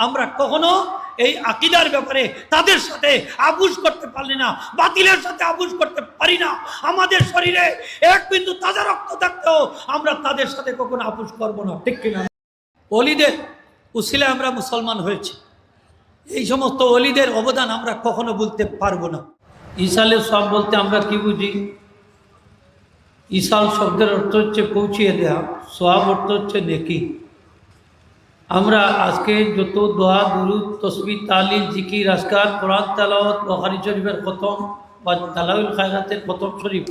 আমরা কখনো এই আকীদার ব্যাপারে তাদের সাথে আপোষ করতে পারি না, বাতিলের সাথে আপোষ করতে পারি না। আমাদের শরীরে এক বিন্দু তাজা রক্ত থাকতেও আমরা তাদের সাথে কখনো আপোষ করব না, ঠিক কিনা? ওলিদের উসিলায় আমরা মুসলমান হয়েছি, এই সমস্ত ওলিদের অবদান আমরা কখনো বলতে পারবো না। ইসালের সব বলতে আমরা কি বুঝি? ইসাল শব্দের অর্থ হচ্ছে পৌঁছিয়ে দেওয়া, সোয়াব অর্থ হচ্ছে নেকি। আমরা আজকে যত দোয়া, দুরুদ, তসবিহ, তাহলিল, জিকির, আজকার, কোরআন তেলাওয়াত, বুখারী শরীফের খতম বা দালাউল খায়রাতের খতম শরীফ,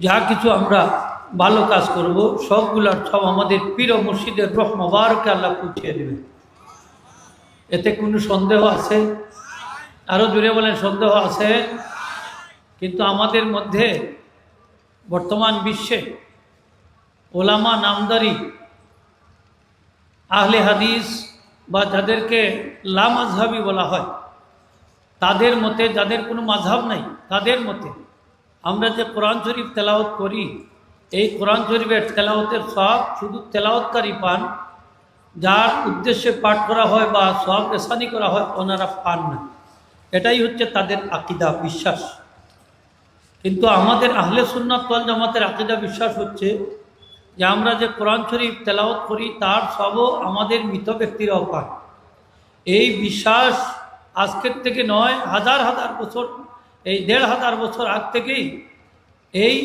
যা কিছু আমরা ভালো কাজ করব সবগুলার সব আমাদের পীর ও মুর্শিদের রূহ মুবারকে আল্লাহ পৌঁছিয়ে দেবে। এতে কোনো সন্দেহ আছে? আরো জোরে বলেন, সন্দেহ আছে? কিন্তু আমাদের মধ্যে বর্তমান বিশ্বে ওলামা নামদারি আহলে হাদিস বা যাদেরকে লা মাযহাবী বলা হয়, তাদের মতে, যাদের কোনো মাযহাব নাই, তাদের মতে আমরা যে কোরআন শরীফ তেলাওয়াত করি, এই কোরআন শরীফের তেলাওয়াতের সওয়াব শুধু তেলাওয়াতকারী পান, যার উদ্দেশ্যে পাঠ করা হয় বা সওয়াব রেসানি করা হয় ওনারা পান না। এটাই হচ্ছে তাদের আকীদা, বিশ্বাস। কিন্তু আমাদের আহলে সুন্নাত ওয়াল জামাতের আকীদা বিশ্বাস হচ্ছে যে আমরা যে কোরআন শরীফ তেলাওয়াত করি তার সবও আমাদের মৃত ব্যক্তিরাও পায়। এই বিশ্বাস আজকের থেকে নয়, হাজার হাজার বছর, এই ১৫০০ বছর আগ থেকেই এই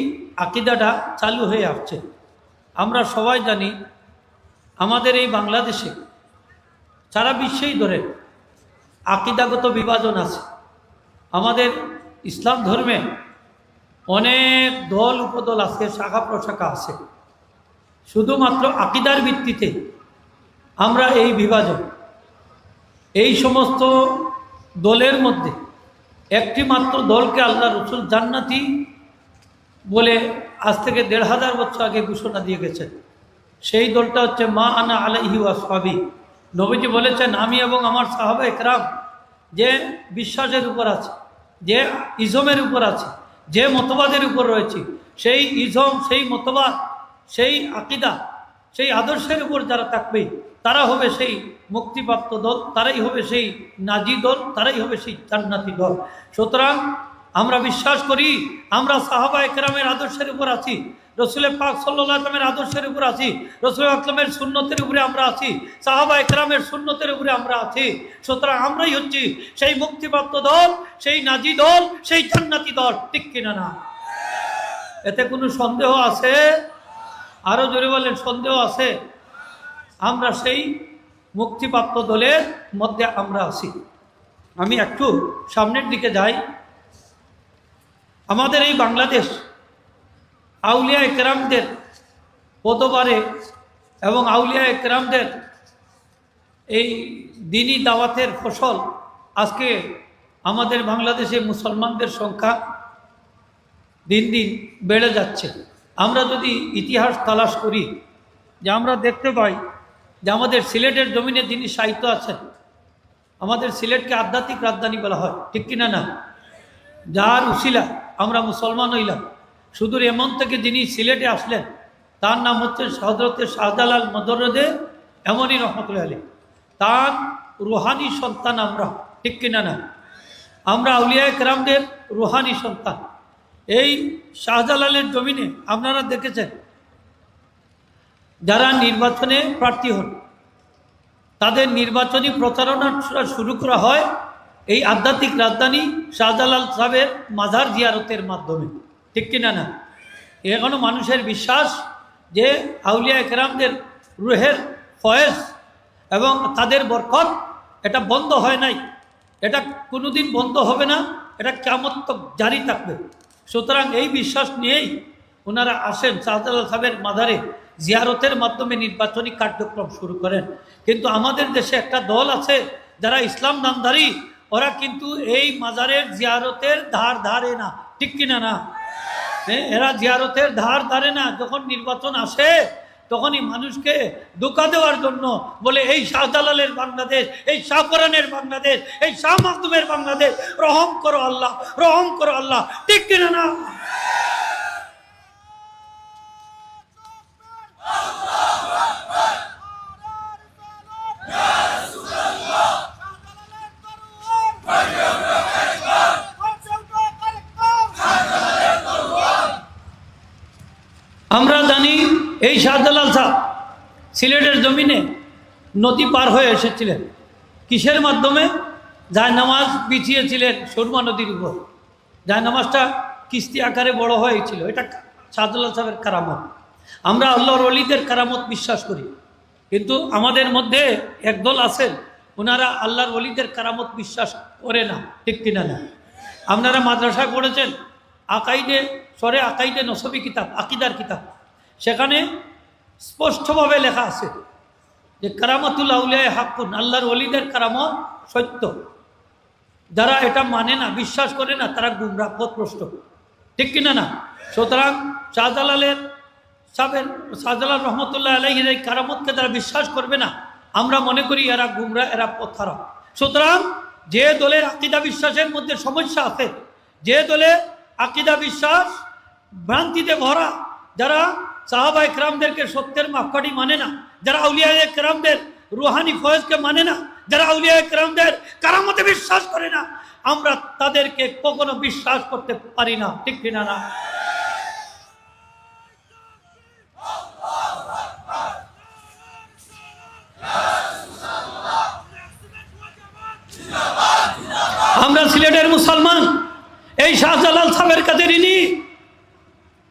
আকীদাটা চালু হয়ে আসছে। আমরা সবাই জানি আমাদের এই বাংলাদেশে, সারা বিশ্বেই ধরে আকীদাগত বিভাজন আছে। আমাদের ইসলাম ধর্মে অনেক দল উপদল আছে, শাখা প্রশাখা আছে। শুধুমাত্র আকীদার ভিত্তিতে আমরা এই বিভাজন, এই সমস্ত দলের মধ্যে একটি মাত্র দলকে আল্লাহ রসুল জান্নাতি বলে আজ থেকে ১৫০০ বছর আগে ঘোষণা দিয়ে গেছেন। সেই দলটা হচ্ছে মা আনা আলাইহি ওয়া আসহাবি। নবীজি বলেছেন, আমি এবং আমার সাহাবা একরাম যে বিশ্বাসের উপর আছে, যে ইজমের উপর আছে, যে মতবাদের উপর রয়েছে, সেই ইজম, সেই মতবাদ, সেই আকীদা, সেই আদর্শের উপর যারা থাকবে তারা হবে সেই মুক্তিপ্রাপ্ত দল, তারাই হবে সেই নাজি দল, তারাই হবে সেই জান্নাতি দল। সুতরাং আমরা বিশ্বাস করি আমরা সাহাবা একরামের আদর্শের উপর আছি, রসুল পাক সাল্লাল্লাহু আলাইহি ওয়াসাল্লামের আদর্শের উপর আছি, রসুল আকরামের সুন্নতের উপরে আমরা আছি, সাহাবা একরামের সুন্নতের উপরে আমরা আছি। সুতরাং আমরাই হচ্ছি সেই মুক্তিপ্রাপ্ত দল, সেই নাজি দল, সেই জান্নাতি দল, ঠিক কিনা না? এতে কোনো সন্দেহ আছে? আরো জোরে বলেন, সন্দেহ আছে? আমরা সেই মুক্তিপ্রাপ্ত দলের মধ্যে আমরা আছি। আমি একটু সামনের দিকে যাই। আমাদের এই বাংলাদেশ আউলিয়া একরামদের পদবারে এবং আউলিয়া একরামদের এই দ্বীনি দাওয়াতের ফসল আজকে আমাদের বাংলাদেশে মুসলমানদের সংখ্যা দিন দিন বেড়ে যাচ্ছে। আমরা যদি ইতিহাস তালাশ করি, যে আমরা দেখতে পাই যে আমাদের সিলেটের জমিনে যিনি সাহিত্য আছেন, আমাদের সিলেটকে আধ্যাত্মিক রাজধানী বলা হয়, ঠিক কিনা না? যার উসিলা আমরা মুসলমান হইলাম। সুদূর এমন থেকে যিনি সিলেটে আসলেন তার নাম হচ্ছে হযরতে শাহজালাল মদরদে এমনই রহমতুল্লাহ আলাইহি। তার রুহানি সন্তান আমরা, ঠিক কিনা না? আমরা আউলিয়া কেরামদের রুহানি সন্তান। এই শাহজালালের জমিনে আপনারা দেখেছেন যারা নির্বাচনে প্রার্থী হন তাদের নির্বাচনী প্রচারণা শুরু করা হয় এই আধ্যাত্মিক রাজধানী শাহজালাল সাহেবের মাজার জিয়ারতের মাধ্যমে, ঠিক কিনা না? এখনো মানুষের বিশ্বাস যে আউলিয়া কেরামদের রুহের ফয়েজ এবং তাদের বরকত এটা বন্ধ হয় নাই, এটা কোনোদিন বন্ধ হবে না, এটা কিয়ামত তক জারি থাকবে। সুতরাং এই বিশ্বাস নিয়েই ওনারা আসেন শাহজালাল সাহেবের মাজারে জিয়ারতের মাধ্যমে নির্বাচনী কার্যক্রম শুরু করেন। কিন্তু আমাদের দেশে একটা দল আছে যারা ইসলাম নামধারী, ওরা কিন্তু এই মাজারের জিয়ারতের ধার ধারে না, ঠিক কিনা না? এরা জিয়ারতের ধার ধারে না। যখন নির্বাচন আসে তখনই মানুষকে ধোঁকা দেওয়ার জন্য বলে এই শাহজালালের বাংলাদেশ, এই শাহপরানের বাংলাদেশ, এই শাহ মাকদুমের বাংলাদেশ, রহম করো আল্লাহ, রহম করো আল্লাহ, ঠিক কিনা না? এই শাহজালাল সাহেব সিলেটের জমিনে নদী পার হয়ে এসেছিলেন কিসের মাধ্যমে? জায়নামাজ বিছিয়েছিলেন সুরমা নদীর উপর। জায়নামাজটা কিস্তি আকারে বড় হয়েছিল। এটা শাহজালাল সাহেবের কারামত। আমরা আল্লাহর ওলিদের কারামত বিশ্বাস করি, কিন্তু আমাদের মধ্যে একদল আছেন ওনারা আল্লাহর ওলিদের কারামত বিশ্বাস করে না। ঠিক কিনা না? আপনারা মাদ্রাসায় পড়েছেন আকাইদে নসবি কিতাব, আকিদার কিতাব, সেখানে স্পষ্টভাবে লেখা আছে যে কারামাতুল আউলিয়া হাক্কুন, আল্লাহর ওলিদের কারামত সত্য। যারা এটা মানে না, বিশ্বাস করে না, তারা গুমরাহ পথভ্রষ্ট। ঠিক কিনা না? সুতরাং শাহজালাল রহমতুল্লাহ আলাইহির এই কারামতকে যারা বিশ্বাস করবে না, আমরা মনে করি এরা গুমরাহ, এরা পথ হারা। সুতরাং যে দলের আকিদা বিশ্বাসের মধ্যে সমস্যা আছে, যে দলে আকিদা বিশ্বাস ভ্রান্তিতে ভরা, যারা সাহাবা একরামদেরকে সত্যের মাপকাঠি মানে না, যারা আউলিয়া একরামদের রুহানি ফয়েজকে মানে না, যারা আউলিয়া একরামদের কারামতে বিশ্বাস করে না, আমরা তাদেরকে কখনো বিশ্বাস করতে পারি না। ঠিক কিনা না? আমরা সিলেটের মুসলমান, এই শাহজালাল সাহেবের কাছে ঋণী।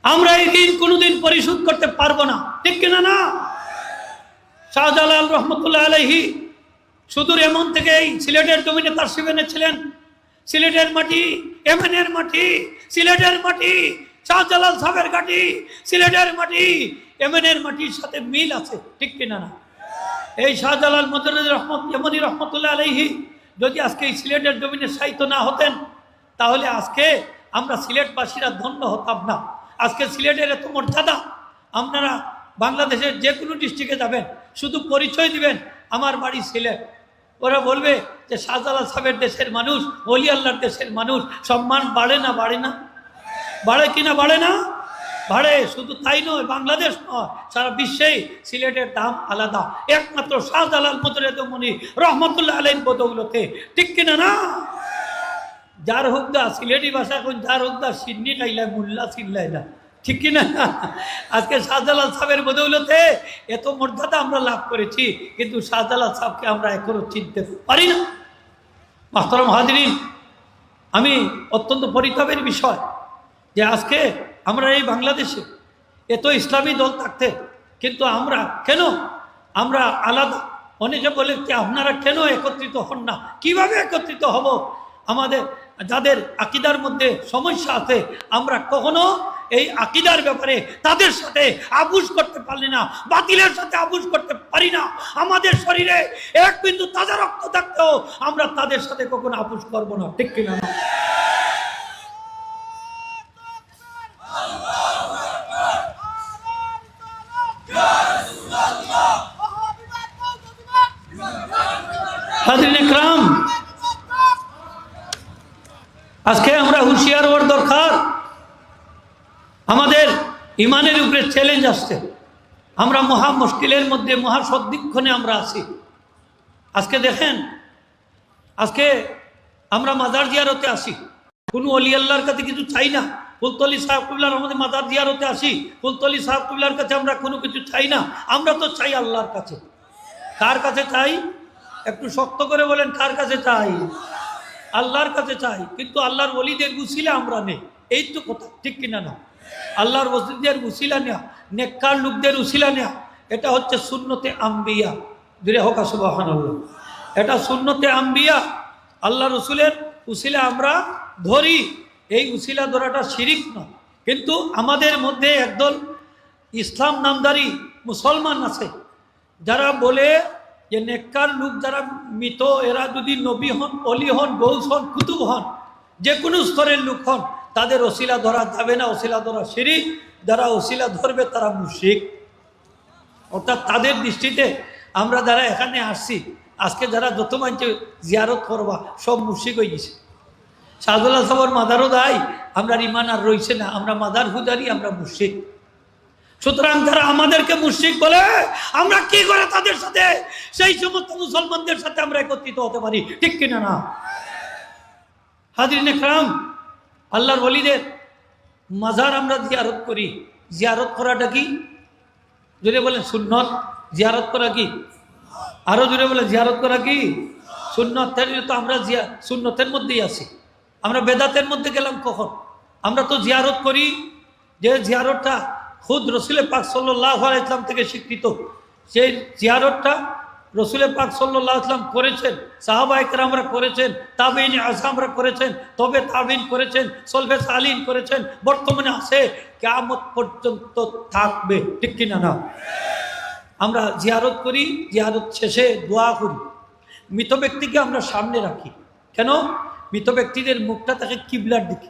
আমরা এই ঋণ কোনোদিন পরিশোধ করতে পারবো না। ঠিক কিনা না? শাহজালাল রহমতুল্লাহ আলাইহি সুদূর এমন থেকে এই সিলেটের জমিনে তাশরিফ এনেছিলেন। সিলেটের মাটি এমনের মাটি, সিলেটের মাটি শাহজালাল সাহেবের ঘাটি, সিলেটের মাটি এমনের মাটির সাথে মিল আছে। ঠিক কিনা না? এই শাহজালাল এমনি রহমতুল্লাহ আলাইহি যদি আজকে এই সিলেটের জমিনে সাহিত্য না হতেন, তাহলে আজকে আমরা সিলেটবাসীরা ধন্য হতাম না। আজকে সিলেটের এত মর্যাদা। আপনারা বাংলাদেশের যে কোনো ডিস্ট্রিক্টে যাবেন, শুধু পরিচয় দিবেন আমার বাড়ি সিলেট, ওরা বলবে যে শাহজালাল সাহেবের দেশের মানুষ, ওলি আল্লাহর দেশের মানুষ। সম্মান বাড়ে না? বাড়ে না? বাড়ে কিনা? বাড়ে না? বাড়ে। শুধু তাই নয়, বাংলাদেশ নয়, সারা বিশ্বেই সিলেটের দাম আলাদা, একমাত্র শাহজালাল মনি রহমতুল্লাহ আলাইহির বদৌলতে। ঠিক কিনা না? যার হুকদা, সিলেটি ভাষা কোন, যার হুকদা সিন্নি খাইলায় মুল্লা চিল্লায় না। ঠিক কিনা? আজকে শাহজালাল সাহেবের বদৌলতে এত মর্যাদা আমরা লাভ করেছি, কিন্তু শাহজালাল সাহেবকে আমরা এখনো চিনতে পারি না। মাহতারাম হাজিরিন, আমি অত্যন্ত পরিতাপের বিষয় যে আজকে আমরা এই বাংলাদেশে এত ইসলামী দল থাকতে, কিন্তু আমরা কেন আমরা আলাদা? অনেকে বলে যে আপনারা কেন একত্রিত হন না? কিভাবে একত্রিত হব? আমাদের যাদের আকিদার মধ্যে সমস্যা আছে, আমরা কখনো এই আকিদার ব্যাপারে তাদের সাথে আবুজ করতে পারি না, বাতিলের সাথে আবুজ করতে পারি না। আমাদের শরীরে এক বিন্দু তাজা রক্ত থাকতেও আমরা তাদের সাথে কখনো আবুজ করব না। ঠিক কিনা? হাজিরিন ইকরাম, আজকে আমরা হুঁশিয়ার হওয়ার দরকার। আমাদের ইমানের উপরে চ্যালেঞ্জ আসছে। আমরা মহা মুশকিলের মধ্যে, মহা সদ্দিক্ষণে আমরা আছি। আজকে দেখেন, আজকে আমরা মাজার জিয়ারতে আসি, কোনো অলি আল্লাহর কাছে কিছু চাই না। ফুলতলি সাহেব কুবলার আমাদের মাজার জিয়ারতে আসি, ফুলতলি সাহেব কুবলার কাছে আমরা কোনো কিছু চাই না। আমরা তো চাই আল্লাহর কাছে। কার কাছে চাই? একটু শক্ত করে বলেন, কার কাছে চাই? আল্লাহর কাছে চাই। কিন্তু আল্লাহর ওলিদের উসিলা আমরা নেই, এই তো কথা। ঠিক কিনা না? আল্লাহর ওলিদের উসিলা নেয়া, নেককার লোকদের উসিলা নেয়া, এটা হচ্ছে সুন্নতে আম্বিয়া। জুড়ে হোক সুবহানাল্লাহ। এটা সুন্নতে আম্বিয়া, আল্লাহ রসুলের উসিলা আমরা ধরি। এই উসিলা ধরাটা শিরিক নয়। কিন্তু আমাদের মধ্যে একদল ইসলাম নামদারি মুসলমান আছে, যারা বলে যে নেককার লোক যারা মৃত, এরা যদি নবী হন, অলি হন, গৌস হন, কুতুব হন, যে কোনো স্তরের লোক হন, তাদের ওসিলা ধরা যাবে না। ওসিলা ধরা শিরিক। যারা ওসিলা ধরবে তারা মুশরিক। অর্থাৎ তাদের দৃষ্টিতে আমরা যারা এখানে আসছি, আজকে যারা যত মানছে জিয়ারত করবা, সব মুশরিক হয়ে গেছে। শাহজালাল সাহেবের মাদারও দায়, আমরা ইমান আর রইছে না, আমরা মাদার হুজারি, আমরা মুশরিক। সুতরাং যারা আমাদেরকে মুশরিক বলে, আমরা কি করে তাদের সাথে, সেই সমস্ত মুসলমানদের সাথে আমরা একত্রিত হতে পারি? ঠিক কিনা না? হাজিরিন ইকরাম, আল্লাহর ওলিদের মাজার আমরা জিয়ারত করি। জিয়ারত করাটা কি? জোরে বলেন সুন্নত। জিয়ারত করা কি? আরো জোরে বলেন জিয়ারত করা কি সুন্নত? তো আমরা সুন্নতের মধ্যেই আছি, আমরা বেদাতের মধ্যে গেলাম কখন? আমরা তো জিয়ারত করি, যে জিয়ারতটা খুদ রসুল পাক সাল্লাল্লাহু আলাইহি ওয়াসাল্লাম থেকে স্বীকৃত। সেই জিয়ারতটা রসুল পাক সাল্লাল্লাহু আলাইহি ওয়াসাল্লাম করেছেন, সাহাবায়ে কেরামরা করেছেন, তাবেঈন আযমরা করেছেন, তবে তাবেঈন করেছেন, সলফে সালিহিন করেছেন, বর্তমানে আছে, কিয়ামত পর্যন্ত থাকবে। ঠিক কিনা না? আমরা জিয়ারত করি, জিয়ারত শেষে দোয়া করি। মৃত ব্যক্তিকে আমরা সামনে রাখি। কেন? মৃত ব্যক্তিদের মুখটা থাকে কিবলার দিকে,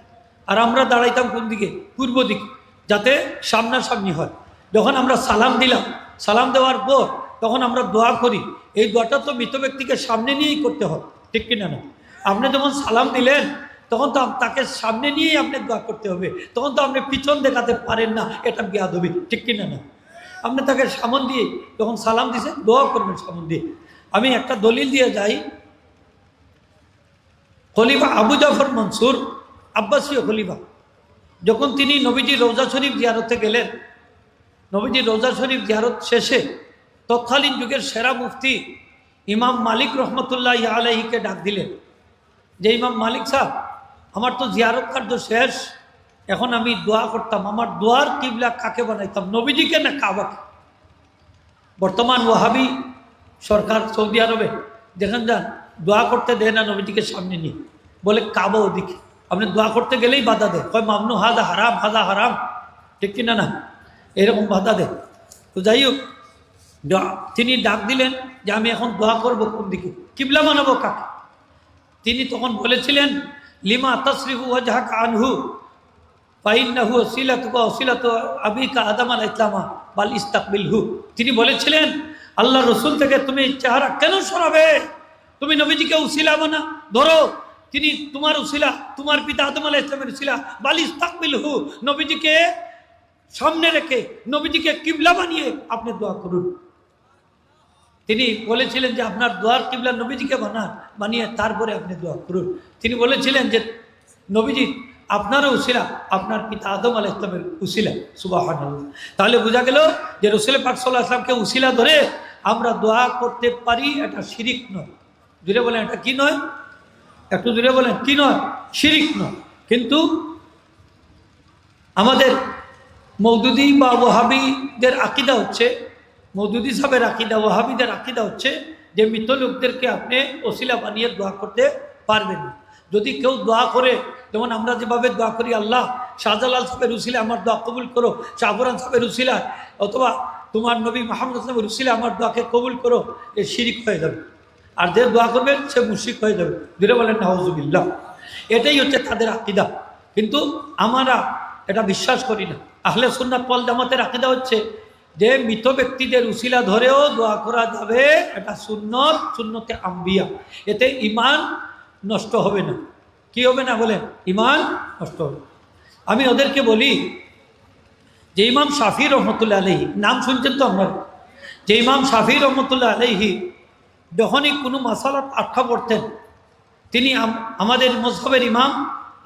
আর আমরা দাঁড়াইতাম কোন দিকে? পূর্ব দিকে, যাতে সামনাসামনি হয়। যখন আমরা সালাম দিলাম, সালাম দেওয়ার পর তখন আমরা দোয়া করি। এই দোয়াটা তো মৃত ব্যক্তিকে সামনে নিয়েই করতে হয়। ঠিক কিনা না? আপনি যখন সালাম দিলেন তখন তো তাকে সামনে নিয়েই আপনাকে দোয়া করতে হবে, তখন তো আপনি পিছন দেখাতে পারেন না, এটা বেয়াদবি। ঠিক কিনা না? আপনি তাকে সামন দিয়ে যখন সালাম দিয়েছেন দোয়া করবেন সামন দিয়ে। আমি একটা দলিল দিয়ে যাই। খলিফা আবু জাফর মনসুর আব্বাসীয় খলিফা, যখন তিনি নবীজির রওজা শরীফ জিয়ারতে গেলেন, নবীজির রওজা শরীফ জিয়ারত শেষে তৎকালীন যুগের সেরা মুফতি ইমাম মালিক রহমতুল্লাহ আলাইহিকে ডাক দিলেন যে, ইমাম মালিক সাহেব, আমার তো জিয়ারত কার্য শেষ, এখন আমি দোয়া করতাম, আমার দোয়ার কিবলা কাকে বানাইতাম, নবীজিকে না কাবাকে? বর্তমান ওয়াহাবি সরকার সৌদি আরবে দেখেন যান, দোয়া করতে দেয় না নবীজিকে সামনে নিয়ে, বলে কাবা ওদিকে। আপনি দোয়া করতে গেলেই বাধা দেয়, কয় মামনু, হাদা হারাম, হাদা হারাম। ঠিক কিনা না? এরকম বাধা দেয়। তো যাই হোক, তিনি ডাক দিলেন যে আমি এখন দোয়া করবো কোন দিকে, কিবলা বানাবো কাকে? তিনি তখন বলেছিলেন, লিমা তসরিফু ওয়াজহাকা আনহু ফাইন্নাহু ওসিলাতুকা ওসিলাতু আবিকা আদম আলাইহিস সালাম বাল ইস্তাকবিলহু। তিনি বলেছিলেন, আল্লাহ রসুল থেকে তুমি চেহারা কেন সরাবে? তুমি নবীজিকে উসিলা বানা ধরো, তিনি তোমার উসিলা, তোমার পিতা আদম আলাইহিস সালামের উসিলা, বাল ইস্তাকবিলহু, নবীজিকে সামনে রেখে নবীজিকে কিবলা বানিয়ে আপনি দোয়া করুন। তিনি বলেছিলেন যে আপনার দোয়ার কিবলা নবীজিকে বানিয়ে তারপরে আপনি দোয়া করুন। তিনি বলেছিলেন যে নবীজি আপনারও উসিলা, আপনার পিতা আদম আলাইহিস সালামের উসিলা। সুবহানাল্লাহ। তাহলে বোঝা গেল যে রাসূল পাক সাল্লাল্লাহু আলাইহি ওয়াসাল্লামকে উসিলা ধরে আমরা দোয়া করতে পারি, এটা শিরিক নয়। জুড়ে বলেন এটা কি নয়? একটু জুড়ে বলেন কি নয়? শিরিক নয়। কিন্তু আমাদের মওদুদি বা ওয়াহাবিদের আকীদা হচ্ছে, মওদুদি সাহেবের আকীদা, ওয়াহাবিদের আকীদা হচ্ছে যে মৃত লোকদেরকে আপনি ওসিলা বানিয়ে দোয়া করতে পারবেন না। যদি কেউ দোয়া করে, যেমন আমরা যেভাবে দোয়া করি, আল্লাহ শাহজালাল সাহেবের উসিলা আমার দোয়া কবুল করো, শাহপুরান সাহেবের উসিলা, অথবা তোমার নবী মুহাম্মদ সাহেবের উসিলা আমার দোয়াকে কবুল করো, এ শিরিক হয়ে যাবে। আর যে দোয়া করবেন সে মুশরিক হয়ে যাবে। ধীরে বলেন নাউজুবিল্লাহ। এটাই হচ্ছে তাদের আকীদা, কিন্তু আমরা এটা বিশ্বাস করি না। আহলে সুন্নাত ওয়াল জামাতের আকীদা হচ্ছে যে মৃত ব্যক্তিদের উসিলা ধরেও দোয়া করা যাবে, এটা সুন্নত, সুন্নতে আম্বিয়া। এতে ঈমান নষ্ট হবে না। কি হবে না বলেন? ঈমান নষ্ট হবে। আমি ওদেরকে বলি যে ইমাম শাফি রহমতুল্লাহ আলাইহি, নাম শুনছেন তো আপনার, যে ইমাম শাফি রহমতুল্লাহ আলাইহি যখনই কোনো মাসালাত আটকা পড়তেন, তিনি আমাদের মযহবের ইমাম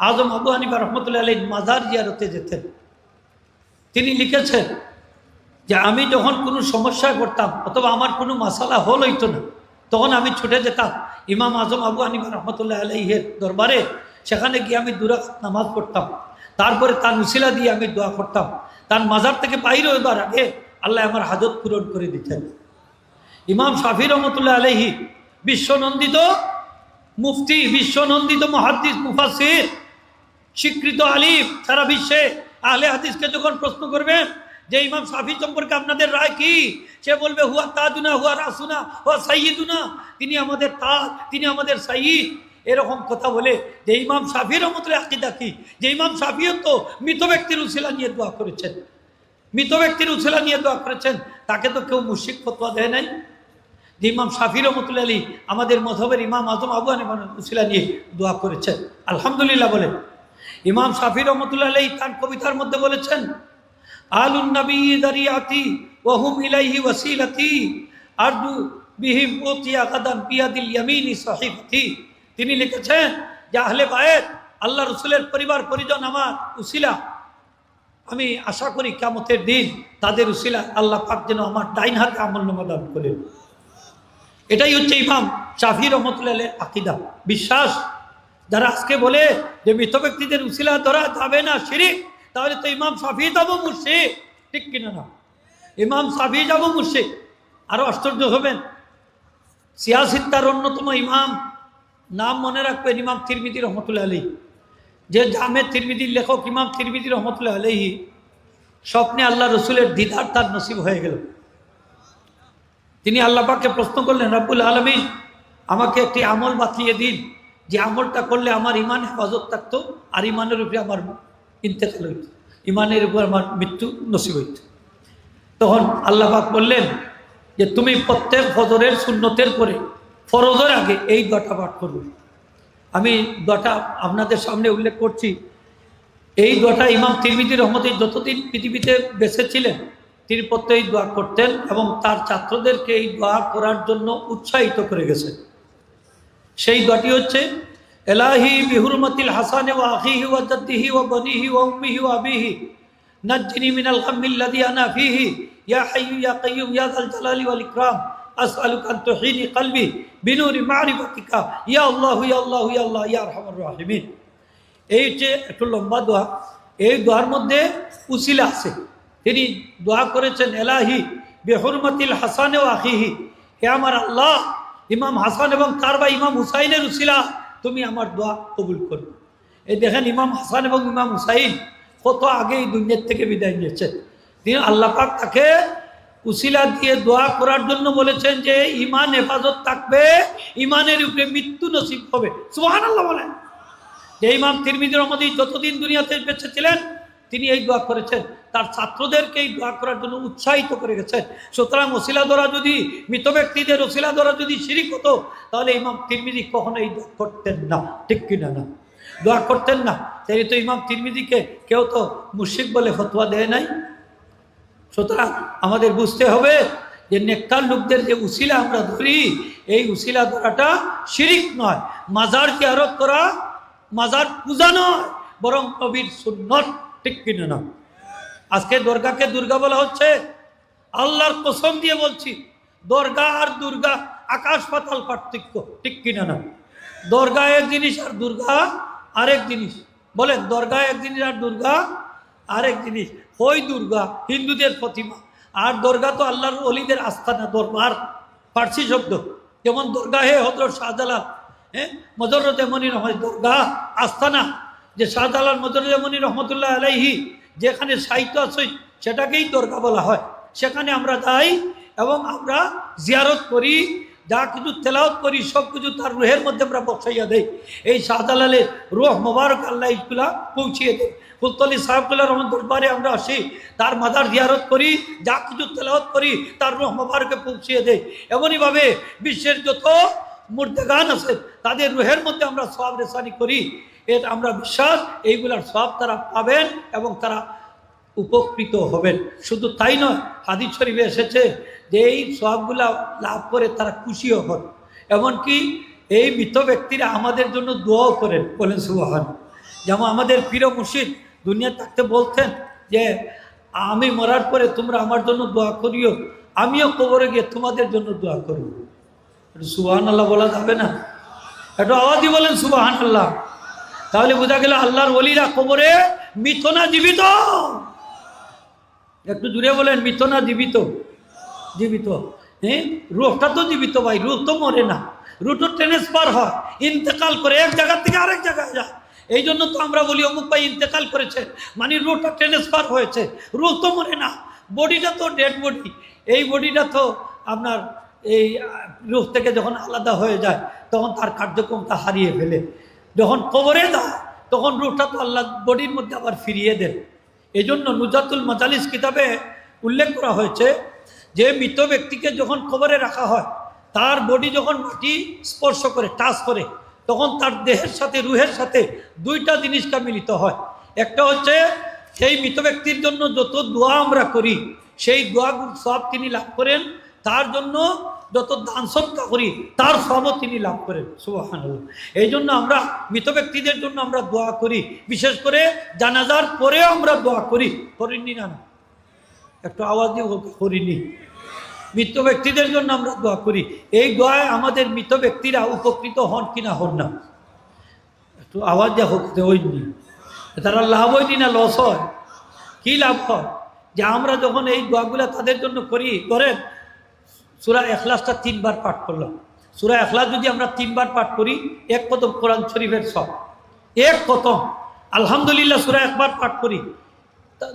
আজম আবু হানিফা রহমতুল্লাহ আলাইহি মাজার জিয়ারতে যেতেন। তিনি লিখেছেন যে আমি যখন কোনো সমস্যায় পড়তাম অথবা আমার কোনো মাসালা হল হইতো না, তখন আমি ছুটে যেতাম ইমাম আজম আবু হানিফা রহমতুল্লাহ আলাইহির দরবারে। সেখানে গিয়ে আমি 2 রাকাত নামাজ পড়তাম, তারপরে তার উসিলা দিয়ে আমি দোয়া করতাম। তার মাজার থেকে বাইরে হইবার আগে আল্লাহ আমার হাজত পূরণ করে দিতেন। ইমাম শাফি রহমতুল্লাহ আলাইহি বিশ্বনন্দিত মুফতি, বিশ্বনন্দিত মুহাদ্দিস, মুফাসসির, স্বীকৃত আলিম। সারা বিশ্বে আহলে হাদিসকে যখন প্রশ্ন করবেন যে ইমাম শাফি সম্পর্কে আপনাদের রায় কি, সে বলবে হুয়া তাজুনা, হুয়া রাসুনা, হুয়া সাইয়্যিদুনা, তিনি আমাদের তাজ, তিনি আমাদের সাইয়্যিদ। এরকম কথা বলে যে ইমাম শাফি রহমতুল্লাহ আকীদা কি, যে ইমাম শাফিও তো মৃত ব্যক্তির উসিলা নিয়ে দোয়া করেছেন, মৃত ব্যক্তির উসিলা নিয়ে দোয়া করেছেন, তাকে তো কেউ মুশরিক ফতোয়া দেয় নাই। যে ইমাম শাফি রহমতুল্লাহ আলাইহি আমাদের মযহবের ইমাম আজম আবু হানিফার উসিলা নিয়ে দোয়া করেছেন, আলহামদুলিল্লাহ বলেন। ইমাম শাফি রহমতুল্লাহ আলাইহি তার কবিতার মধ্যে বলেছেন, আলুন নবী দারিয়াতি ওয়া হুম ইলাইহি ওয়াসিলাতি আরদু বিহিম উতিয়া গাদান বিয়াদিল ইয়ামিনি সাহিফাতি। তিনি লিখেছেন যে আহলে বায়ত, আল্লাহ রসুলের পরিবার পরিজন আমার উসিলা, আমি আশা করি কিয়ামতের দিন তাদের উসিলা আল্লাহ পাক যেন আমার ডাইন হাতে আমলনামা দান করেন। এটাই হচ্ছে ইমাম শাফি রহমতুল্লাহ আলাইহির আকীদা, বিশ্বাস। যারা আজকে বলে যে মৃত ব্যক্তিদের উসিলা ধরা যাবে না, শিরক, তাহলে তো ইমাম শাফি যাবো মুর্শিদ, ঠিক কিনা না? ইমাম শাফি যাবো মুর্শিদ। আরো আশ্চর্য হবেন, সিয়াসিত্তার অন্যতম ইমাম, নাম মনে রাখবেন, ইমাম তিরমিজি রহমতুল্লাহ আলাইহি, যে জামে তিরমিজির লেখক ইমাম তিরমিজি রহমতুল্লাহ আলাইহি, স্বপ্নে আল্লাহ রসুলের দিদার তার নসিব হয়ে গেল। তিনি আল্লাহ পাককে প্রশ্ন করলেন, রব্বুল আলামিন আমাকে একটি আমল বাতলিয়ে দিন, যে আমলটা করলে আমার ইমান হেফাজত থাকতো আর ইমানের উপরে আমার ইন্তেকাল হইত, ইমানের উপর আমার মৃত্যু নসিব হইত। তখন আল্লাহ পাক বললেন যে তুমি প্রত্যেক ফজরের সুন্নতের পরে ফরজের আগে এই দোয়াটা পাঠ করবে। আমি দোয়াটা আপনাদের সামনে উল্লেখ করছি। এই দোয়াটা ইমাম তিরমিজি রহমতুল্লাহ যতদিন পৃথিবীতে বেঁচে ছিলেন তিনি প্রত্যেক দোয়া করতেন এবং তার ছাত্রদেরকে এই দোয়া করার জন্য উৎসাহিত করে গেছেন। সেই দোয়াটি হচ্ছে, এলাহি বিহুরমাতিল হাসানে ওয়া আখিহি ওয়া জাদ্দিহি ওয়া বনিহি ওয়া উম্মিহি ওয়া আবিহি নাজ্জিনি মিনাল গাম্মিল্লাযী আনা ফীহি ইয়া হাইয়্যু ইয়া কাইয়্যুম ইয়া যাল জালালি ওয়াল ইকরাম আসআলুকা আন তুহীনি কলবি বিনুরি মারিফাতিকা ইয়া আল্লাহু ইয়া আল্লাহু ইয়া আল্লাহ ইয়া আরহামার রাহিমিন। এই যে একটু লম্বা দোয়া, এই দোয়ার মধ্যে উসিলা আছে। তিনি দোয়া করেছেন, এলাহি বিহুরমাতিল হাসানে ওয়া আখিহি, হে আমার আল্লাহ, ইমাম হাসান এবং তার ভাই ইমাম হুসাইনের উসিলা তুমি আমার দোয়া কবুল করো। এই দেখেন, ইমাম হাসান এবং ইমাম হুসাইন কত আগে এই দুনিয়ার থেকে বিদায় নিয়েছেন। তিনি আল্লাহ পাক তাকে উসিলা দিয়ে দোয়া করার জন্য বলেছেন যে ইমান হেফাজত থাকবে, ইমানের উপরে মৃত্যু নসিব হবে। সুবহানাল্লাহ বলেন। যে ইমাম তিরমিজি রহমতুল্লাহ যতদিন দুনিয়াতে বেঁচে ছিলেন তিনি এই দোয়া করেছেন, তার ছাত্রদেরকে এই দোয়া করার জন্য উৎসাহিত করে গেছেন। সুতরাং ওসিলা ধরা যদি, মৃত ব্যক্তিদের ওসিলা ধরা যদি শিরিক হতো, তাহলে ইমাম তিরমিজি কখনো এই দোয়া করতেন না, ঠিক কিনা না? দোয়া করতেন না। তাই তো ইমাম তিরমিজিকে কেউ তো মুশরিক বলে ফতোয়া দেয় নাই। সুতরাং আমাদের বুঝতে হবে যে নেককার লোকদের যে উসিলা আমরা ধরি, এই উসিলা ধরাটা শিরিক নয়, মাজার জিয়ারত করা, মাজার পূজা নয়, বরং নবীর সুন্নত, ঠিক কিনা না? আজকে দরগাকে দুর্গা বলা হচ্ছে। আল্লাহর কসম দিয়ে বলছি, দরগা আর দুর্গা আকাশ পাতাল পার্থক্য, ঠিক কিনা না? দরগা এক জিনিস আর দুর্গা আরেক জিনিস। বলেন, দরগা এক জিনিস আর দুর্গা আরেক জিনিস। ওই দুর্গা হিন্দুদের প্রতিমা, আর দরগা তো আল্লাহর ওলিদের আস্থানা, দরবার ফার্সি শব্দ। যেমন দরগা হে হযরত শাহজালাল, মজররতে মনি রহমত, দরগা আস্থানা, যে শাহজালাল মজররতে মনি রহমতুল্লাহ আলাইহি যেখানে সাহিত্য আছে সেটাকেই দরগা বলা হয়। সেখানে আমরা যাই এবং আমরা জিয়ারত করি, যা কিছু তেলাওয়াত করি সব কিছু তার রুহের মধ্যে আমরা বসাইয়া দেই। এই শাহজালালের রুহ মোবারক আল্লাহ ইসগুলা পৌঁছিয়ে দেয়। ফুলতলি সাহেবুল্লাহ রহমান দরবারে আমরা আসি, তার মাজার জিয়ারত করি, যা কিছু তেলাওয়াত করি তার রুহ মোবারকে পৌঁছিয়ে দেয়। এমনইভাবে বিশ্বের যত মুর্দেগান আছে তাদের রুহের মধ্যে আমরা সওয়াব রেসানি করি। এর আমরা বিশ্বাস এইগুলার সওয়াব তারা পাবেন এবং তারা উপকৃত হবেন। শুধু তাই নয়, হাদিস শরীফে এসেছে যে এই সওয়াবগুলা লাভ করে তারা খুশিও হন। এমনকি এই মৃত ব্যক্তিরা আমাদের জন্য দোয়াও করেন, বলেন সুবহান। যেমন আমাদের পীর মুর্শিদ দুনিয়া থাকতে বলতেন যে আমি মরার পরে তোমরা আমার জন্য দোয়া করিও, আমিও কবরে গিয়ে তোমাদের জন্য দোয়া করব। সুবহানাল্লাহ বলা যাবে না? একটু আওয়াজই বলেন সুবহানাল্লাহ। তাহলে বোঝা গেল আল্লাহর ওলিরা কবরে মৃত না জীবিত? একটু জুড়ে বলেন, মৃত না জীবিত? জীবিত। হ্যাঁ, রূহটা তো জীবিত ভাই, রূহ তো মরে না, রূহ তো ট্রান্সফার হয়, ইন্তেকাল করে এক জায়গা থেকে আরেক জায়গায় যায়। এই জন্য তো আমরা বলি অমুক ভাই ইন্তেকাল করেছে, মানে রূহটা ট্রান্সফার হয়েছে। রূহ তো মরে না, বডিটা তো ডেড বডি। এই বডিটা তো আপনার এই রূহ থেকে যখন আলাদা হয়ে যায় তখন তার কার্যক্রমটা হারিয়ে ফেলে। যখন কবরে যায় তখন রূহটা তো আল্লাহ বডির মধ্যে আবার ফিরিয়ে দেন। এই জন্য নুজাতুল মাজালিস কিতাবে উল্লেখ করা হয়েছে যে মৃত ব্যক্তিকে যখন কবরে রাখা হয়, তার বডি যখন মাটি স্পর্শ করে, টাচ করে, তখন তার দেহের সাথে রুহের সাথে দুইটা জিনিসটা মিলিত হয়। একটা হচ্ছে সেই মৃত ব্যক্তির জন্য যত দোয়া আমরা করি সেই দোয়াগুলো সব তিনি লাভ করেন, তার জন্য যত দান সদকা করি তার সবও তিনি লাভ করেন। সুবহানাল্লাহ। এই জন্য আমরা মৃত ব্যক্তিদের জন্য আমরা দোয়া করি, বিশেষ করে জানাজার পরেও আমরা দোয়া করি। করিনি না? একটু আওয়াজ দিয়ে করিনি? মৃত ব্যক্তিদের জন্য আমরা দোয়া করি। এই দোয়ায় আমাদের মৃত ব্যক্তিরা উপকৃত হন কিনা হন না? একটু আওয়াজ দেওয়া হোক। হয়নি, তারা লাভ হয়নি না লস হয়? কি লাভ হয়? যে আমরা যখন এই দোয়াগুলা তাদের জন্য করি, ধরেন সূরা ইখলাসটা 3 বার পাঠ করলাম। সূরা ইখলাস যদি আমরা 3 বার পাঠ করি, এক কদম কোরআন শরীফের সব, এক কদম। আলহামদুলিল্লাহ সূরা একবার পাঠ করি,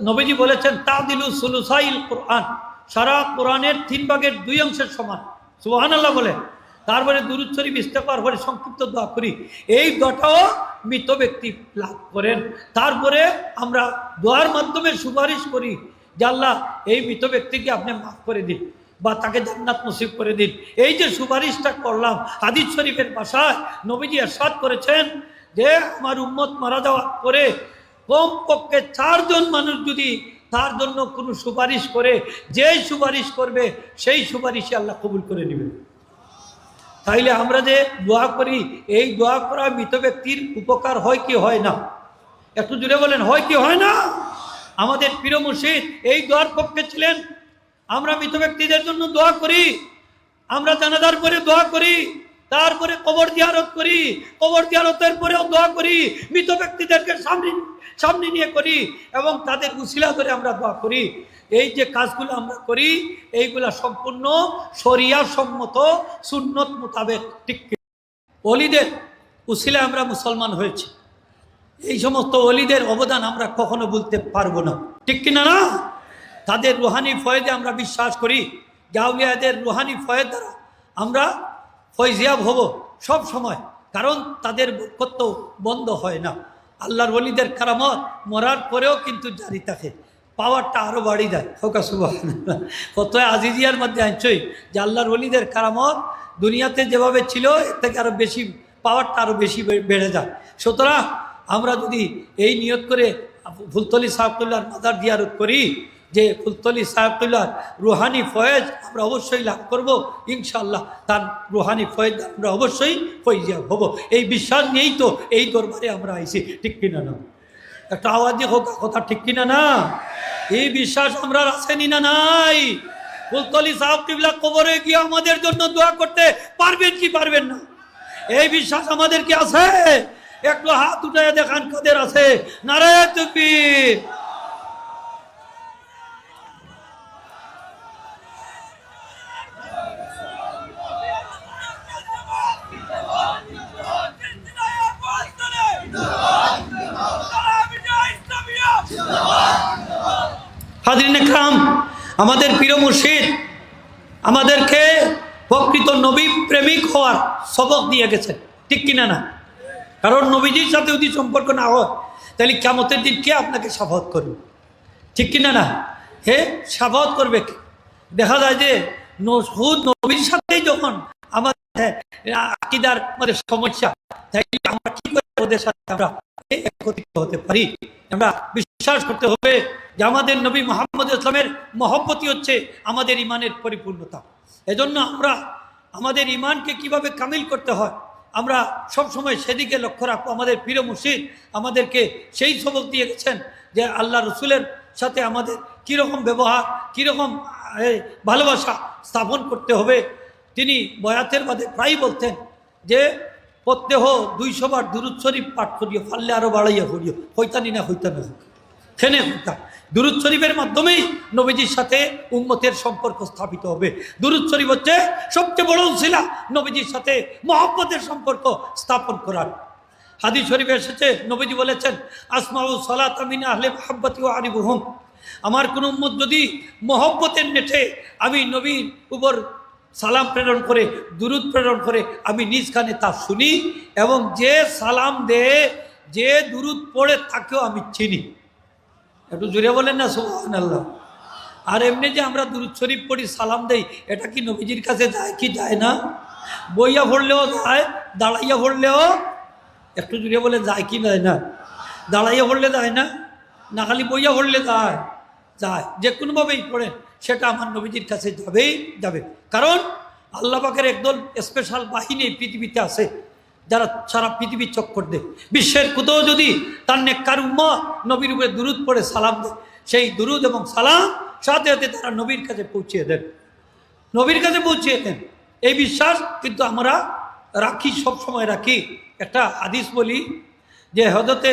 নবীজি বলেছেন তাদিলু সুলুসাইল কোরআন, সারা কোরআনের 3 ভাগের 2 অংশের সমান। সুবহানাল্লাহ বলে। তারপরে দুরূদ শরীফ ইস্তেগফার করে সংক্ষিপ্ত দোয়া করি। এই দোয়াটাও মৃত ব্যক্তি লাভ করেন। তারপরে আমরা দোয়ার মাধ্যমে সুপারিশ করি যে আল্লাহ এই মৃত ব্যক্তিকে আপনি মাফ করে দিন বা তাকে জান্নাত নসিব করে দিন। এই যে সুপারিশটা করলাম, হাদিস শরীফের ভাষায় নবীজি ইরশাদ করেছেন যে আমার উম্মত মারা যাওয়ার পরে কমপক্ষে 4 জন মানুষ যদি তার জন্য কোনো সুপারিশ করে, যেই সুপারিশ করবে সেই সুপারিশে আল্লাহ কবুল করে নেবেন। তাইলে আমরা যে দোয়া করি, এই দোয়া করা মৃত ব্যক্তির উপকার হয় কি হয় না? একটু জুড়ে বলেন, হয় কি হয় না? আমাদের প্রিয় মুর্শিদ এই দোয়ার পক্ষে ছিলেন। আমরা মৃত ব্যক্তিদের জন্য দোয়া করি, আমরা জানাজার পরে দোয়া করি, তারপরে কবর জিয়ারত করি, কবর জিয়ারতের পরেও দোয়া করি, মৃত ব্যক্তিদেরকে সামনে নিয়ে করি এবং তাদের উসিলা ধরে আমরা দোয়া করি। এই যে কাজগুলো আমরা করি, এইগুলা সম্পূর্ণ শরিয়া সম্মত, সুন্নত মোতাবেক। ঠিক ওলিদের উসিলা আমরা মুসলমান হয়েছি। এই সমস্ত ওলিদের অবদান আমরা কখনো বলতে পারবো না, ঠিক কিনা না? তাদের রুহানি ফয়েদে আমরা বিশ্বাস করি। গাউলিয়াদের রুহানি ফয়েদ দ্বারা আমরা ফয়জিয়াব হব সব সময়, কারণ তাদের বরকত বন্ধ হয় না। আল্লাহর ওলিদের কারামত মরার পরেও কিন্তু জারি থাকে, পাওয়ারটা আরও বাড়ি যায়। হোকা সুবহানাল্লাহ। কত আজিজিয়ার মধ্যে আনছই যে আল্লাহর ওলিদের কারামত দুনিয়াতে যেভাবে ছিল এর থেকে আরও বেশি, পাওয়ারটা আরও বেশি বেড়ে যায়। সুতরাং আমরা যদি এই নিয়ত করে ফুলতলি সাহেবুল্লাহর মাজার জিয়ারত করি যে ফুলতলি সাহেবুল্লাহর রুহানি ফয়েজ আমরা অবশ্যই লাভ করব ইনশাআল্লাহ, তার রুহানি ফয়েজ আমরা অবশ্যই ফয়জিয়াব হব। এই বিশ্বাস নিয়েই তো এই দরবারে আমরা আইছি, ঠিক কিনা না? একটা আওয়াজ দিয়ে হোক কথা, ঠিক কিনা না? এই বিশ্বাস আমরা আসেনি না নাই? ফুলতলি সাহেবুল্লাহ কবরে গিয়ে আমাদের জন্য দোয়া করতে পারবেন কি পারবেন না? এই বিশ্বাস আমাদের কি আছে? একটু হাত উঠায় দেখান কাদের আছে। নারায়ে তাকবীর। হাজরিন ইকরাম, আমাদের প্রিয় মুর্শিদ আমাদেরকে প্রকৃত নবী প্রেমিক হওয়ার সবক দিয়ে গেছে, ঠিক কিনা না? কারণ নবীজির সাথে যদি সম্পর্ক না হয় তাহলে কিয়ামতের দিন কে আপনাকে শাফাত করবে, ঠিক কিনা না? হে শাফাত করবে কে? দেখা যায় যে নবীর সাথেই যখন আমাদের আকীদার মধ্যে সমস্যা, তাইলে আমরা কি করে ওদের সাথে আমরা একত্রিত হতে পারি? আমরা বিশ্বাস করতে হবে যে আমাদের নবী মুহাম্মদ ইসলামের মহব্বতই হচ্ছে আমাদের ইমানের পরিপূর্ণতা। এজন্য আমরা আমাদের ইমানকে কিভাবে কামিল করতে হয় আমরা সব সময় সেদিকে লক্ষ্য রাখবো। আমাদের প্রিয় মুর্শিদ আমাদেরকে সেই সবক দিয়ে গেছেন যে আল্লাহ রসুলের সাথে আমাদের কীরকম ব্যবহার, কীরকম ভালোবাসা স্থাপন করতে হবে। তিনি বয়াতের বাদে প্রায় বলতেন যে প্রত্যেহ 200 বার দুরূদ শরীফ পাঠ করিও, পারলে আরও বাড়াইয়া করিও, হইতানি না হইতা না খেনে হইতা। দুরূদ শরীফের মাধ্যমেই নবীজির সাথে উম্মতের সম্পর্ক স্থাপিত হবে। দুরূদ শরীফ হচ্ছে সবচেয়ে বড় উসিলা নবীজির সাথে মহব্বতের সম্পর্ক স্থাপন করার। হাদিস শরীফে এসেছে, নবীজি বলেছেন আসমাউ সালাতা মিন আহলি মুহাব্বতি ওয়া আরিবুহুম। আমার কোন উম্মত যদি মহব্বতের নেঠে আমি নবীর উপর সালাম প্রেরণ করে, দুরূদ প্রেরণ করে, আমি নিজ কানে তা শুনি এবং যে সালাম দেয়, যে দুরূদ পড়ে তাকেও আমি চিনি। একটু জোরে বলেন না সুবহানাল্লাহ। আর এমনি যে আমরা দুরূদ শরীফ পড়ি, সালাম দেই, এটা কি নবীজির কাছে যায় কি যায় না? বইয়া পড়লেও যায়, দাঁড়াইয়া পড়লেও, একটু জোরে বলে যায় কি যায় না? দাঁড়াইয়া পড়লে যায় না, না খালি বইয়া পড়লে যায়, যায়। যে কোনোভাবেই পড়েন সেটা আমার নবীজির কাছে যাবেই যাবে। কারণ আল্লাহ পাকের একদল স্পেশাল বাহিনী পৃথিবীতে আছে যারা সারা পৃথিবী চক্কর দেয়। বিশ্বের কোথাও যদি তার নেককার উম্মত নবীর উপরে দুরূদ পড়ে সালাম দেয়, সেই দুরূদ এবং সালাম সাথে সাথে তারা নবীর কাছে পৌঁছিয়ে দেন, নবীর কাছে পৌঁছিয়ে দেন। এই বিশ্বাস কিন্তু আমরা রাখি, সব সময় রাখি। একটা হাদিস বলি যে হযরতে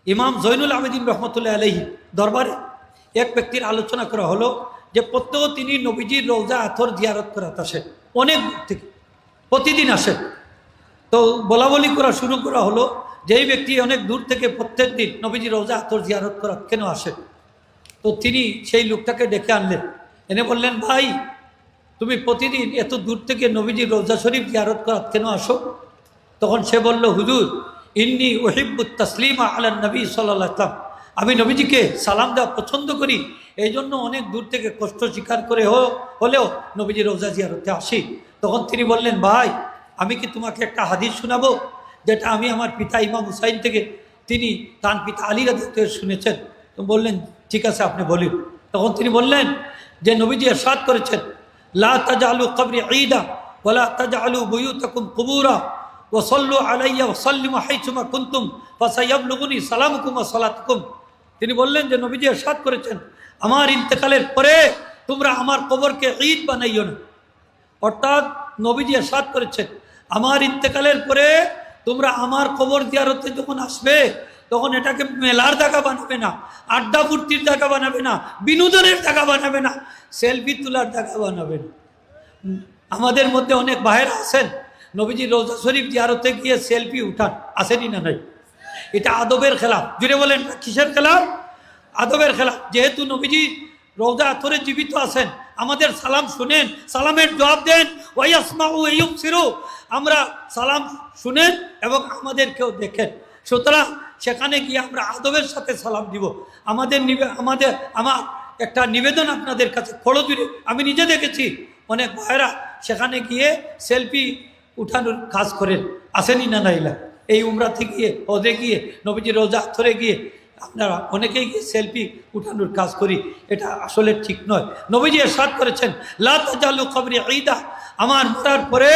ইমাম জৈনুল আবেদিন রহমতুল্লাহ আলাইহি দরবারে এক ব্যক্তির আলোচনা করা হলো যে প্রত্যহ তিনি নবীজির রওজা আথর জিয়ারত করাতে আসেন, অনেক দূর থেকে প্রতিদিন আসেন। তো বলা বলি করা শুরু করা হলো যে এই ব্যক্তি অনেক দূর থেকে প্রত্যেক দিন নবীজির রওজা আথর জিয়ারত করা কেন আসেন। তো তিনি সেই লোকটাকে ডেকে আনলেন, এনে বললেন, ভাই তুমি প্রতিদিন এত দূর থেকে নবীজির রওজা শরীফ জিয়ারত করা কেন আসো? তখন সে বলল, হুজুর ইন্নী উহিব্বুত তাসলিমা আলা নবী সাল্লাল্লাহু আলাইহি ওয়াসাল্লাম, আমি নবীজিকে সালাম দেওয়া পছন্দ করি, এই জন্য অনেক দূর থেকে কষ্ট স্বীকার করে হলেও নবীজির রওজা জিয়ারতে আসি। তখন তিনি বললেন, ভাই আমি কি তোমাকে একটা হাদিস শোনাবো যেটা আমি আমার পিতা ইমাম হুসাইন থেকে, তিনি তার পিতা আলী রাদিয়াল্লাহু থেকে শুনেছেন। তো বললেন, ঠিক আছে আপনি বলুন। তখন তিনি বললেন যে নবীজি ইরশাদ করেছেন, লা তাজআলু কবরি ঈদা ওয়ালা তাজআলু বুয়ুতাকুম কুবুরা ওয়া সাল্লু আলাইয়া ওয়া সাল্লিমু হাইসুমা কুনতুম ফাসায়াবলুগুনি সালামুকুম ওয়া সালাতুকুম। তিনি বললেন যে নবীজি ইরশাদ করেছেন, আমার ইন্তেকালের পরে তোমরা আমার কবরকে ঈদ বানাইও না। অর্থাৎ নবীজি ইরশাদ করেছেন, আমার ইন্তেকালের পরে তোমরা আমার কবর জিয়ারতে যখন আসবে তখন এটাকে মেলার জায়গা বানাবে না, আড্ডা ফুর্তির জায়গা বানাবে না, বিনোদনের জায়গা বানাবে না, সেলফি তোলার জায়গা বানাবে না। আমাদের মধ্যে অনেক ভাইয়েরা আছেন নবীজির রওজা শরীফ জিয়ারতে গিয়ে সেলফি উঠান, আসেনি না নাই? এটা আদবের খেলাফ। জুড়ে বলেন, কিসের খেলাফ? আদবের খেলাফ। যেহেতু নবীজি রওজা আথরে জীবিত আছেন, আমাদের সালাম শুনেন, সালামের জবাব দেন, ওয়াইয়াসমাউ ওয়াইয়ুবসিরু, আমরা সালাম শুনেন এবং আমাদেরকেও দেখেন। সুতরাং সেখানে গিয়ে আমরা আদবের সাথে সালাম দিব। আমার একটা নিবেদন আপনাদের কাছে, খড়জুড়ে আমি নিজে দেখেছি অনেক ভাইয়েরা সেখানে গিয়ে সেলফি উঠানোর কাজ করেন, আসেনি না নাইলা? এই উমরাতে গিয়ে, হজে গিয়ে, নবীজির রওজা আথরে গিয়ে আপনারা অনেকেই গিয়ে সেলফি উঠানোর কাজ করি, এটা আসলে ঠিক নয়। নবীজি ইরশাদ করেছেন, লা তাজালু কবরি ঈদা, আমার মরার পরে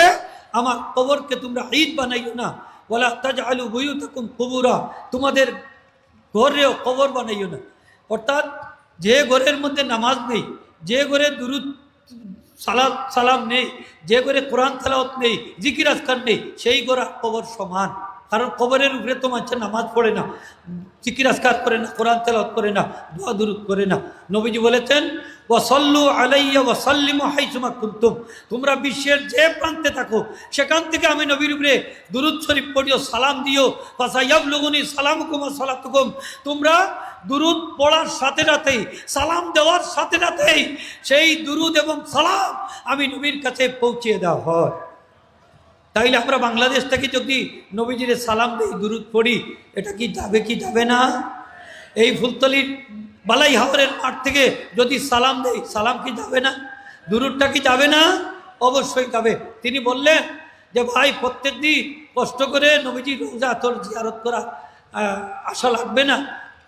আমার কবরকে তোমরা ঈদ বানাইও না, ওয়ালা তাজআলু বুয়ুতাকুম কুবুরা, তোমাদের ঘরেও কবর বানাইও না। অর্থাৎ যে ঘরের মধ্যে নামাজ নেই, যে ঘরে দুরূদ সালাম নেই, যে ঘরে কোরআন তেলাওয়াত নেই, জিকির আজকার নেই, সেই ঘর কবর সমান। কারণ কবরের উপরে তো মানুষ নামাজ পড়ে না, জিকির আজকার করে না, কোরআন তেলাওয়াত করে না, দোয়া দুরূদ করে না। নবীজি বলেছেন, ওয়াসাল্লু আলাইয়া ওয়াসাল্লিমু হাইসুমা কুনতুম, তোমরা বিশ্বের যে প্রান্তে থাকো সেখান থেকে আমি নবীর উপরে দুরূদ শরীফ পড়িও, সালাম দিও, ফাসায়াবলুগুনি সালামুকুম ওয়া সালাতুকুম, তোমরা দুরূদ পড়ার সাথে সাথেই, সালাম দেওয়ার সাথে সাথেই সেই দুরূদ এবং সালাম আমি নবীর কাছে পৌঁছিয়ে দেওয়া হয়। তাইলে আমরা বাংলাদেশ থেকে যদি নবীজির সালাম দেই, দুরূদ পড়ি, এটা কি যাবে কি যাবে না? এই ফুলতলির বালাই হাওরের মাঠ থেকে যদি সালাম দেই, সালাম কি যাবে না? দুরূদটা কি যাবে না? অবশ্যই যাবে। তিনি বললেন যে ভাই প্রত্যেক দিন কষ্ট করে নবীজির রওজা আথর জিয়ারত করা আশা লাগবে না,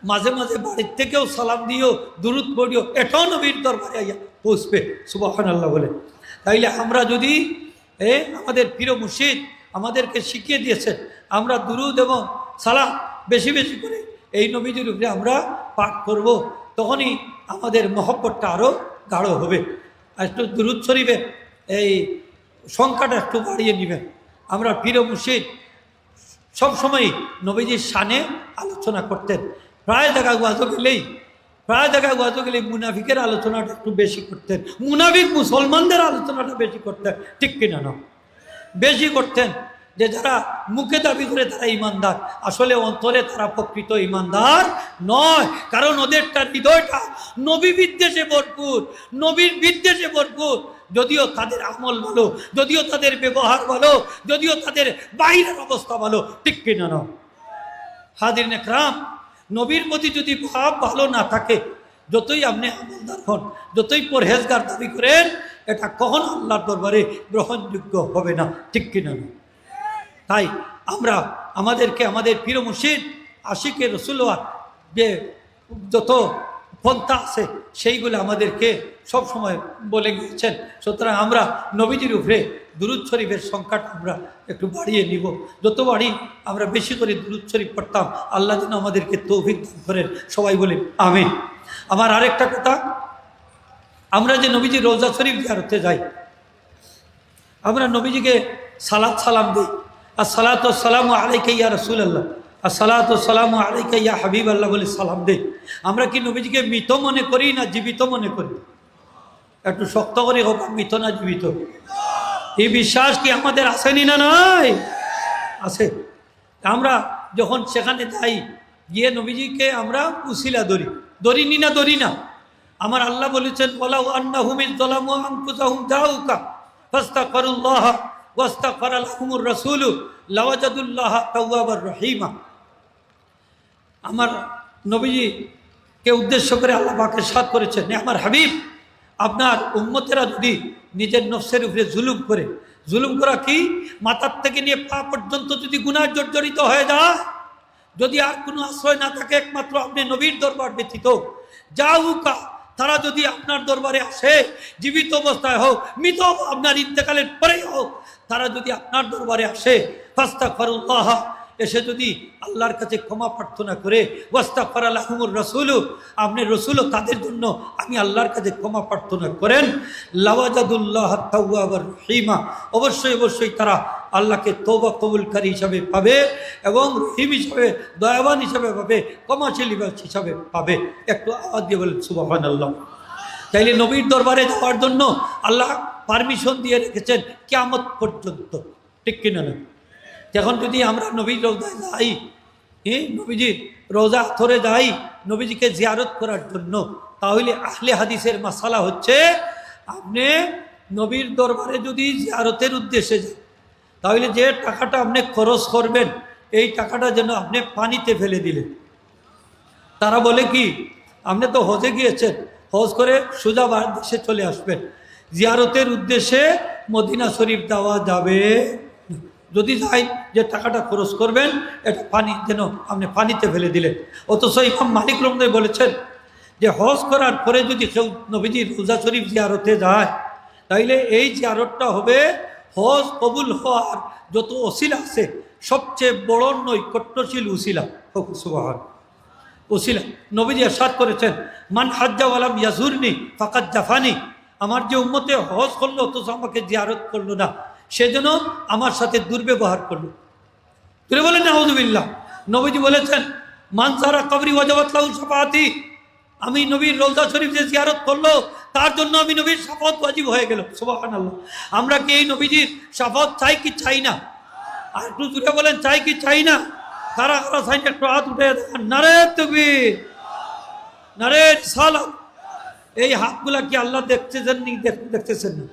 মাঝে মাঝে বাড়ির থেকেও সালাম দিও, দুরূদ পড়িও, এটাও নবীর দরবারে আইয়া পৌঁছবে। সুবহানাল্লাহ বলে। তাইলে আমরা যদি আমাদের প্রিয় মুর্শিদ আমাদেরকে শিখিয়ে দিয়েছেন, আমরা দুরূদ এবং সালাম বেশি বেশি করে এই নবীজির উপরে আমরা পাঠ করব, তখনই আমাদের মহব্বতটা আরও গাঢ় হবে। আর একটু দুরূদ শরীফের এই সংখ্যাটা একটু বাড়িয়ে নেবেন। আমরা প্রিয় মুর্শিদ সবসময়ই নবীজির শানে আলোচনা করতেন। প্রায় জায়গায় ওয়াজও গেলেই মুনাফিকের আলোচনাটা একটু বেশি করতেন, মুনাফিক মুসলমানদের আলোচনাটা বেশি করতেন, ঠিক কিনা না? বেশি করতেন। যে যারা মুখে দাবি করে তারা ইমানদার, আসলে অন্তরে তারা প্রকৃত ইমানদার নয়। কারণ ওদেরটা হৃদয়টা নবী বিদ্বেষে ভরপুর, নবীর বিদ্বেষে ভরপুর। যদিও তাদের আমল ভালো, যদিও তাদের ব্যবহার ভালো, যদিও তাদের বাইরের অবস্থা ভালো, ঠিক কিনা না? হাজিরিন ইকরাম, নবীর প্রতি যদি ভাব ভালো না থাকে, যতই আপনি আমলদার হন, যতই পরহেজগার দাবি করেন, এটা কখনো আল্লাহর দরবারে গ্রহণযোগ্য হবে না, ঠিক কিনা না? তাই আমরা আমাদেরকে আমাদের প্রিয় মুর্শিদ আশিকে রাসূলুল্লাহ যে যত পন্থা আছে সেইগুলো আমাদেরকে সব সময় বলে গিয়েছেন। সুতরাং আমরা নবীজির উপরে দুরূদ শরীফের সংখ্যাটা আমরা একটু বাড়িয়ে নিব। যত বাড়ি আমরা বেশি করে দুরূদ শরীফ পড়তাম, আল্লাহ যেন আমাদেরকে তৌফিক দান করেন। সবাই বলেন আমিন। আমার আরেকটা কথা, আমরা যে নবীজির রওজা শরীফ জিয়ারতে যাই, আমরা নবীজিকে সালাত সালাম দিই, আসসালাতু ওয়াসসালামু আলাইকা ইয়া রাসূলুল্লাহ, আসসালাতু ওয়াসসালামু আলাইকা ইয়া হাবিবাল্লাহ বলে সালাম দেই। আমরা কি নবীজিকে মৃত মনে করি না জীবিত মনে করি? একটু শক্ত করে হোক, মৃত না জীবিত? এই বিশ্বাস কি আমাদের আসেনি না? নয়, আছে। আমরা যখন সেখানে যাই, গিয়ে নবীজিকে আমরা উসিলা ধরিনি না? ধরি না। আমার আল্লাহ বলেছেন, ওয়ালাউ আন্নাহুম যালামু আনফুসাহুম জাউকা ফাস্তাগফিরুল্লাহ ওয়াস্তাগফারা লাহুমুর রাসূল লাওয়াজাদুল্লাহ তাওয়াবার রহিমা। আমার নবীজিকে উদ্দেশ্য করে আল্লাহ পাক ইরশাদ করেছেন, আমার হাবিব, আপনার উম্মতেরা যদি নিজের নফসের উপরে জুলুম করে, জুলুম করা কি, মাথার থেকে নিয়ে পা পর্যন্ত যদি গুনাহ জর্জরিত হয়ে যায়, যদি আর কোনো আশ্রয় না থাকে একমাত্র আপনি নবীর দরবার ব্যতীত, জাউকা, তারা যদি আপনার দরবারে আসে, জীবিত অবস্থায় হোক, মৃত আপনার ইন্তেকালের পরেই হোক, তারা যদি আপনার দরবারে আসে, ফাস্তাগফিরুল্লাহ, এসে যদি আল্লাহর কাছে ক্ষমা প্রার্থনা করে, ওয়াস্তাগফারা লাহুমুর রাসূল, আপনি রসুলও তাদের জন্য আমি আল্লাহর কাছে ক্ষমা প্রার্থনা করেন, লাওয়াজাদুল্লাহ তাওয়াবার রহিমা, অবশ্যই তারা আল্লাহকে তওবা কবুলকারী হিসাবে পাবে এবং রহিম হিসাবে, দয়াবান হিসাবে পাবে, ক্ষমাশীল হিসাবে পাবে। একটু আওয়াজ দিয়ে বলেন সুবহানাল্লাহ। তাইলে নবীর দরবারে যাওয়ার জন্য আল্লাহ পারমিশন দিয়ে রেখেছেন কিয়ামত পর্যন্ত, ঠিক কিনা না? এখন যদি আমরা নবীর রওজায় যাই, নবীজির রওজা আথরে যাই নবীজিকে জিয়ারত করার জন্য, তাহলে আহলে হাদিসের মাসালা হচ্ছে, আপনি নবীর দরবারে যদি জিয়ারতের উদ্দেশ্যে যান, তাহলে যে টাকাটা আপনি খরচ করবেন, এই টাকাটা যেন আপনি পানিতে ফেলে দিলেন। তারা বলে কি, আপনি তো হজে গিয়েছেন, হজ করে সোজা দেশে চলে আসবেন, জিয়ারতের উদ্দেশ্যে মদিনা শরীফ যাওয়া যাবে। যদি যাই, যে টাকাটা খরচ করবেন এটা পানি যেন আপনি পানিতে ফেলে দিলেন। অথচ ইমাম মালিক রহমতুল্লাহ বলেছেন যে হজ করার পরে যদি কেউ নবীজির রওজা শরীফ জিয়ারতে যায়, তাইলে এই জিয়ারতটা হবে হজ কবুল হওয়ার যত ওসিলা আছে সবচেয়ে বড় নৈকট্যশীল উসিলা। সুবহান, ওসিলা। নবীজি ইরশাদ করেছেন, মান হাজ্জা ওয়ালাম ইয়াজুরনি ফাকাদ জাফানি, আমার যে উম্মতে হজ করলো অথচ আমাকে জিয়ারত করলো না, সেজন্য আমার সাথে দুর্ব্যবহার করলো। তুই বলেন নাউযুবিল্লাহ। নবীজি বলেছেন, মান যারা কবরি ওয়াজাবাত লাহু শাফাআতি, আমি নবীর রওজা শরীফ যে জিয়ারত করলো তার জন্য আমি নবীর শাফাত ওয়াজিব হয়ে গেল। সুবহানাল্লাহ। আমরা কি এই নবীজির শাফাত চাই কি চাই না? আর একটু জুড়ে বলেন, চাই কি চাই না? কারা কারা চাই না? একটু হাত উঠে দেখান। নারে তাকবীর, নারে রিসালাত। এই হাতগুলা কি আল্লাহ দেখতেছেন নি? দেখতেছেন না?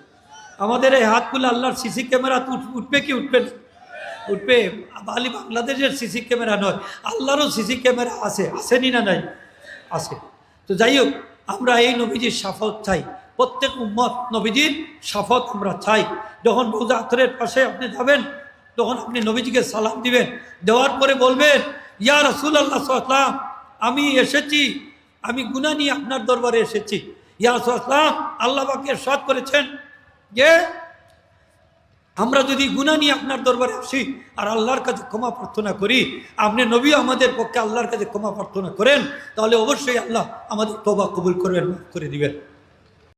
আমাদের এই হাতগুলো আল্লাহর সিসি ক্যামেরা উঠবে কি উঠবে না? উঠবে। খালি বাংলাদেশের সিসি ক্যামেরা নয়, আল্লাহরও সিসি ক্যামেরা আছে, আসেনি না? নাই, আছে। তো যাই হোক, আমরা এই নবীজির শাফাত চাই, প্রত্যেক উম্মত নবীজির শাফাত আমরা চাই। যখন রওজা আথরের পাশে আপনি যাবেন, তখন আপনি নবীজিকে সালাম দিবেন, দেওয়ার পরে বলবেন, ইয়া রাসূলুল্লাহ সাল্লাল্লাহু আলাইহি ওয়াসাল্লাম, আমি এসেছি, আমি গুনাহ নিয়ে আপনার দরবারে এসেছি। ইয়া রাসূলুল্লাহ, আল্লাহ পাক ইরশাদ করেছেন যে আমরা যদি গুনাহ নিয়ে আপনার দরবারে আসি আর আল্লাহর কাছে ক্ষমা প্রার্থনা করি, আপনি নবী আমাদের পক্ষে আল্লাহর কাছে ক্ষমা প্রার্থনা করেন, তাহলে অবশ্যই আল্লাহ আমাদের তওবা কবুল করবেন, মাফ করে দিবেন।